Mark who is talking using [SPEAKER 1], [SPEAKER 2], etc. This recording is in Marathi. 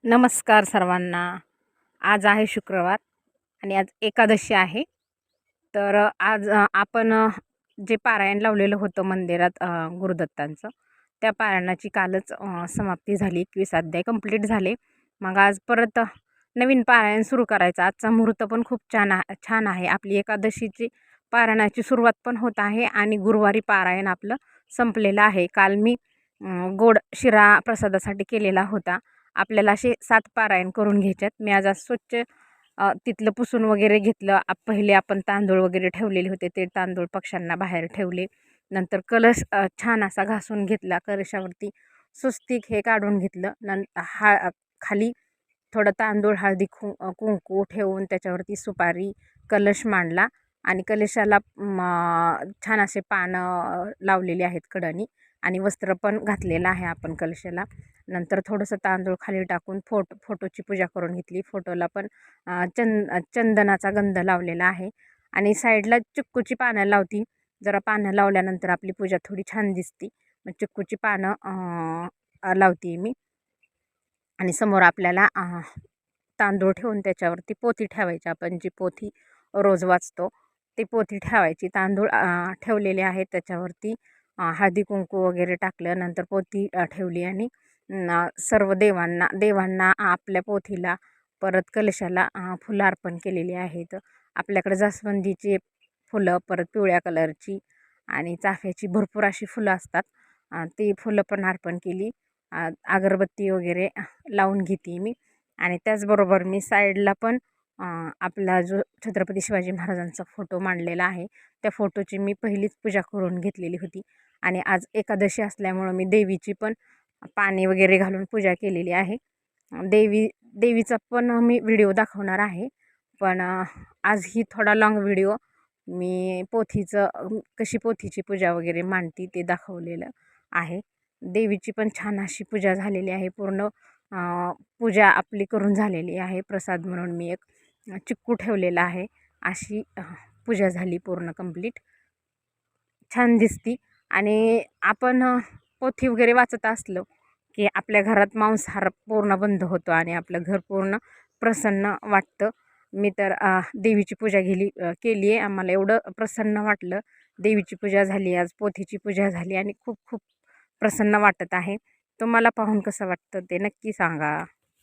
[SPEAKER 1] नमस्कार सर्वांना. आज आहे शुक्रवार आणि आज एकादशी आहे. तर आज आपण जे पारायण लावलेलं होतं मंदिरात गुरुदत्तांचं, त्या पारायणाची कालच समाप्ती झाली. 21 अध्याय कंप्लीट झाले. मग आज परत नवीन पारायण सुरू करायचं. आजचा मुहूर्त पण खूप छान आहे. आपली एकादशीची पारायणाची सुरुवात पण होत आहे आणि गुरुवारी पारायण आपलं संपलेलं आहे. काल मी गोड शिरा प्रसादासाठी केलेला होता. आपल्याला असे 7 पारायण करून घ्यायच्यात. मी आज स्वच्छ तिथलं पुसून वगैरे घेतलं. पहिले आपण तांदूळ वगैरे ठेवलेले होते, ते तांदूळ पक्ष्यांना बाहेर ठेवले. नंतर कलश छान असा घासून घेतला. कलशावरती स्वस्तिक हे काढून घेतलं. खाली थोडं तांदूळ, हळदी, कुंकू ठेवून त्याच्यावरती सुपारी, कलश मांडला आणि कलशाला छान असे पानं लावलेले आहेत कडेने आणि वस्त्र पण घातलेलं आहे आपण कलशाला. नंतर थोडंसं तांदूळ खाली टाकून फोटोची पूजा करून घेतली. फोटोला पण चंदनाचा गंध लावलेला आहे आणि साईडला चिक्कूची पानं लावती. जरा पानं लावल्यानंतर आपली पूजा थोडी छान दिसते. मग चिक्कूची पानं लावते मी आणि समोर आपल्याला तांदूळ ठेवून त्याच्यावरती पोथी ठेवायची. आपण जी पोथी रोज वाचतो ती पोथी ठेवायची. तांदूळ ठेवलेले आहेत, त्याच्यावरती हळदी कुंकू वगैरे टाकलं. नंतर पोथी ठेवली आणि सर्व देवांना आपल्या पोथीला परत कलशाला फुलं अर्पण केलेली आहेत. आपल्याकडे जास्वंदीची फुलं, परत पिवळ्या कलरची आणि चाफ्याची भरपूर अशी फुलं असतात. ती फुलं पण अर्पण केली. अगरबत्ती वगैरे लावून घेते मी आणि त्याचबरोबर मी साईडला पण आपला जो छत्रपती शिवाजी महाराजांचा फोटो मांडलेला आहे, त्या फोटोची मी पहिलीच पूजा करून घेतलेली होती. आणि आज एकादशी असल्यामुळं मी देवीची पण पाणी वगैरे घालून पूजा केलेली आहे. देवीचा पण मी व्हिडिओ दाखवणार आहे, पण आज ही थोडा लाँग व्हिडिओ मी कशी पोथीची पूजा वगैरे मांडती ते दाखवलेलं आहे. देवीची पण छान अशी पूजा झालेली आहे. पूर्ण पूजा आपली करून झालेली आहे. प्रसाद म्हणून मी एक चिक्कू ठेवलेला आहे. अशी पूजा झाली पूर्ण कंप्लीट. छान दिसती आणि आपण पोथी वगैरे वाचत असलो की आपल्या घरात मांसाहार पूर्ण बंद होतो आणि आपलं घर पूर्ण प्रसन्न वाटतं. मी तर देवीची पूजा केली आहे. आम्हाला एवढं प्रसन्न वाटलं. देवीची पूजा झाली, आज पोथीची पूजा झाली आणि खूप खूप प्रसन्न वाटत आहे. तुम्हाला पाहून कसं वाटतं ते नक्की सांगा.